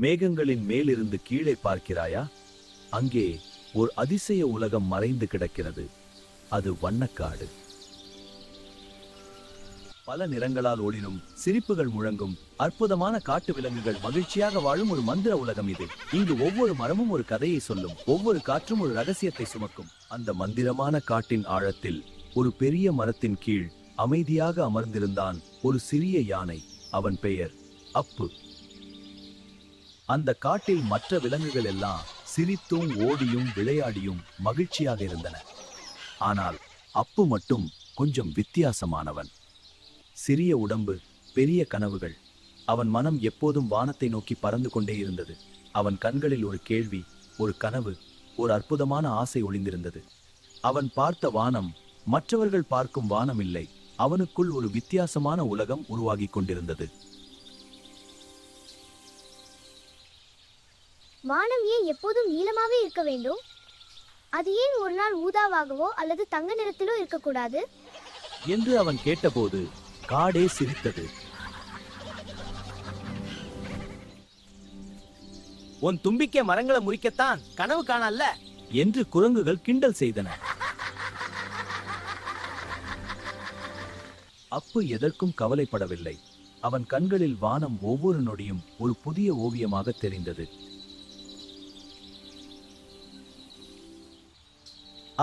மேகங்களின் மேலிருந்து கீழே பார்க்கிறாயா? அங்கே ஒரு அதிசய உலகம் மறைந்து கிடக்கிறது. அது வண்ணக்காடு. பல நிறங்களால் ஒளிரும், சிரிப்புகள் முழங்கும் அற்புதமான காட்டு விலங்குகள் மகிழ்ச்சியாக வாழும் ஒரு மந்திர உலகம் இது. இங்கு ஒவ்வொரு மரமும் ஒரு கதையை சொல்லும், ஒவ்வொரு காற்றும் ஒரு ரகசியத்தை சுமக்கும். அந்த மந்திரமான காட்டின் ஆழத்தில் ஒரு பெரிய மரத்தின் கீழ் அமைதியாக அமர்ந்திருந்தான் ஒரு சிறிய யானை. அவன் பெயர் அப்பு. அந்த காட்டில் மற்ற விலங்குகள் எல்லாம் சிரித்தும் ஓடியும் விளையாடியும் மகிழ்ச்சியாக இருந்தன. ஆனால் அப்பு மட்டும் கொஞ்சம் வித்தியாசமானவன். சிறிய உடம்பு, பெரிய கனவுகள். அவன் மனம் எப்போதும் வானத்தை நோக்கி பறந்து கொண்டே இருந்தது. அவன் கண்களில் ஒரு கேள்வி, ஒரு கனவு, ஒரு அற்புதமான ஆசை ஒளிந்திருந்தது. அவன் பார்த்த வானம் மற்றவர்கள் பார்க்கும் வானம் இல்லை. அவனுக்குள் ஒரு வித்தியாசமான உலகம் உருவாகி கொண்டிருந்தது. வானம் ஏன் எப்போதும் நீளமாவே இருக்க வேண்டும்? அது ஏன் ஒரு நாள் ஊதாவாகவோ அல்லது தங்க நிறத்திலோ இருக்கக்கூடாது என்று அவன் கேட்டபோது காடே சிரித்தது. உன் தும்பிக்கை மரங்களை முறிக்கத்தான் கனவு காணல்ல என்று குரங்குகள் கிண்டல் செய்தன. அப்பு எதற்கும் கவலைப்படவில்லை. அவன் கண்களில் வானம் ஒவ்வொரு நொடியும் ஒரு புதிய ஓவியமாக தெரிந்தது.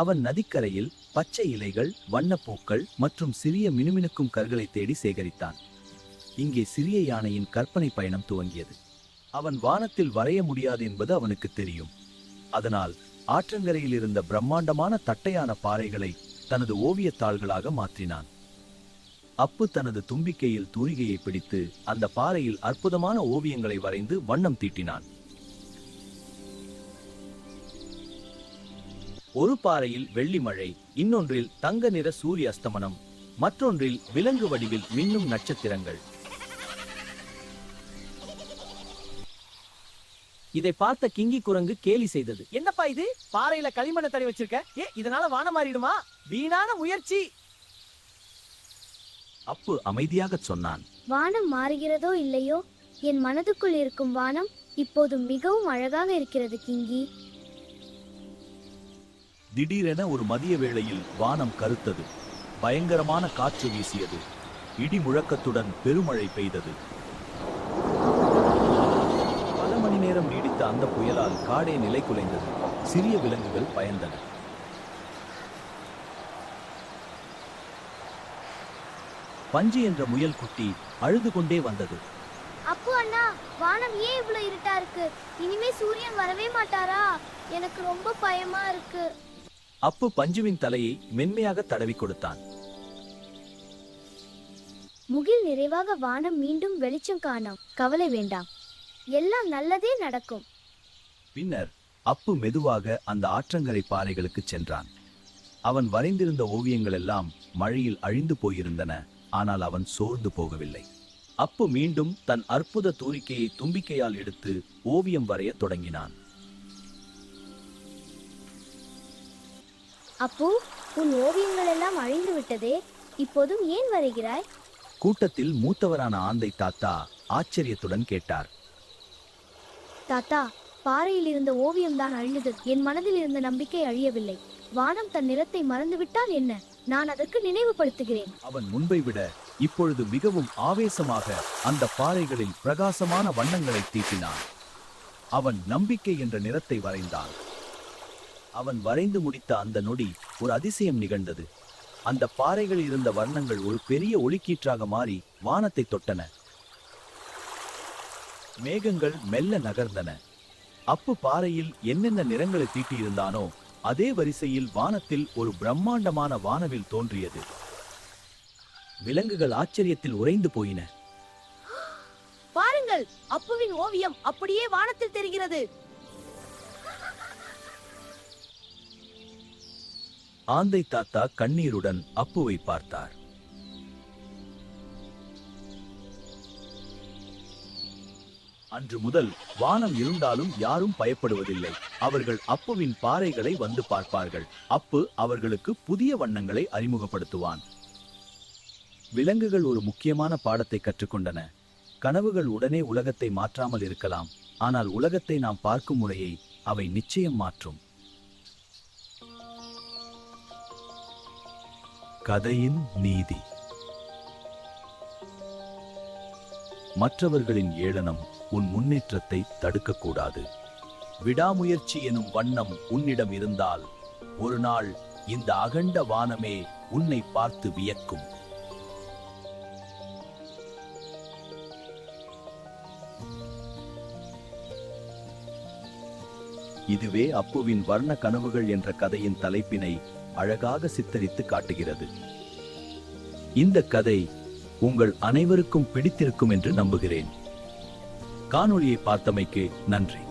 அவன் நதிக்கரையில் பச்சை இலைகள், வண்ணப்பூக்கள் மற்றும் சிறிய மினுமினுக்கும் கற்களை தேடி சேகரித்தான். இங்கே சிறிய யானையின் கற்பனை பயணம் துவங்கியது. அவன் வானத்தில் வரைய முடியாது என்பது அவனுக்கு தெரியும். அதனால் ஆற்றங்கரையில் இருந்த பிரம்மாண்டமான தட்டையான பாறைகளை தனது ஓவியத்தாள்களாக மாற்றினான். அப்பு தனது தும்பிக்கையில் தூரிகையை பிடித்து அந்த பாறையில் அற்புதமான ஓவியங்களை வரைந்து வண்ணம் தீட்டினான். ஒரு பாறையில் வெள்ளி மழை, இன்னொன்றில் தங்க நிற சூரிய அஸ்தமனம், மற்றொன்றில் விலங்கு வடிவில் மின்னும் நட்சத்திரங்கள். இதை பார்த்த கிங்கி குரங்கு கேலி செய்தது. என்னப்பா இது, பாறையில களிமண்ணை தடவி வச்சிருக்க? இதனால வானம் மாறிடுமா? வீணான முயற்சி. அப்பு அமைதியாக சொன்னான். வானம் மாறுகிறதோ இல்லையோ, என் மனதுக்குள் இருக்கும் வானம் இப்போது மிகவும் அழகாக இருக்கிறது கிங்கி. திடீரென ஒரு மதிய வேளையில் வானம் கருத்தது. பயங்கரமான காற்று வீசியது. இடி முழக்கத்துடன் பெருமழை பெய்தது. பல மணி நேரம் நீடித்த அந்த புயலால் காடே நிலை குலைந்தது. சிறிய விலங்குகள் பயந்தன. பஞ்சு என்ற முயல் குட்டி அழுது கொண்டே வந்தது. அப்பு அண்ணா, வானம் ஏன் இவ்வளவு இருட்டா இருக்கு? இனிமே சூரியன் வரவே மாட்டாரா? எனக்கு ரொம்ப பயமா இருக்கு. அப்பு பஞ்சுவின் தலையை மென்மையாக தடவி கொடுத்தான். முகில் நிறைவாக வானம் மீண்டும் வெளிச்சம் காணோம். கவலை வேண்டாம், எல்லாம் நல்லதே நடக்கும். பின்னர் அப்பு மெதுவாக அந்த ஆற்றங்கரை பாறைகளுக்கு சென்றான். அவன் வரைந்திருந்த ஓவியங்கள் எல்லாம் மழையில் அழிந்து போயிருந்தன. ஆனால் அவன் சோர்ந்து போகவில்லை. அப்பு மீண்டும் தன் அற்புத தூரிக்கையை தும்பிக்கையால் எடுத்து ஓவியம் வரைய தொடங்கினான். அப்பு, உன் ஓவியங்கள் எல்லாம் அழிந்து விட்டதே, இப்போதும் ஏன் வரைகிறாய்? கூட்டத்தில் மூத்தவரான ஆந்தை தாத்தா ஆச்சரியத்துடன் கேட்டார். தாத்தா, பாறையில் இருந்த ஓவியம்தான் அழிந்தது. என் மனதில் இருந்த நம்பிக்கை அழியவில்லை. வானம் தன் நிறத்தை மறந்துவிட்டால் என்ன? நான் அதற்கு நினைவுபடுத்துகிறேன். அவன் முன்பை விட இப்பொழுது மிகவும் ஆவேசமாக அந்த பாறைகளில் பிரகாசமான வண்ணங்களை தீட்டினான். அவன் நம்பிக்கை என்ற நிறத்தை வரைந்தான். அவன் வரைந்து முடித்த அந்த நொடி ஒரு அதிசயம் நிகழ்ந்தது. அந்த பாறைகளில் இருந்த வர்ணங்கள் ஒரு பெரிய ஒளிக்கீற்றாக மாறி வானத்தை தொட்டன. மேகங்கள் மெல்ல நகர்ந்தன. அப்பு பாறையில் என்னென்ன நிறங்களை தீட்டியிருந்தானோ அதே வரிசையில் வானத்தில் ஒரு பிரம்மாண்டமான வானவில் தோன்றியது. விலங்குகள் ஆச்சரியத்தில் உறைந்து போயின. பாருங்கள், அப்புவின் ஓவியம் அப்படியே வானத்தில் தெரிகிறது. ஆந்தை தாத்தா கண்ணீருடன் அப்புவை பார்த்தார். அன்று முதல் வானம் இருந்தாலும் யாரும் பயப்படுவதில்லை. அவர்கள் அப்புவின் பாறைகளை வந்து பார்ப்பார்கள். அப்பு அவர்களுக்கு புதிய வண்ணங்களை அறிமுகப்படுத்துவான். விலங்குகள் ஒரு முக்கியமான பாடத்தை கற்றுக்கொண்டன. கனவுகள் உடனே உலகத்தை மாற்றாமல் இருக்கலாம், ஆனால் உலகத்தை நாம் பார்க்கும் முறையை அவை நிச்சயம் மாற்றும். கதையின் நீதி. மற்றவர்களின் ஏளனம் உன் முன்னேற்றத்தை தடுக்கக்கூடாது. விடாமுயற்சி எனும் வண்ணம் உன்னிடம் இருந்தால் ஒரு நாள் இந்த அகண்ட வானமே உன்னை பார்த்து வியக்கும். இதுவே அப்புவின் வர்ண கனவுகள் என்ற கதையின் தலைப்பினை அழகாக சித்தரித்து காட்டுகிறது. இந்த கதை உங்கள் அனைவருக்கும் பிடித்திருக்கும் என்று நம்புகிறேன். காணொளியை பார்த்தமைக்கு நன்றி.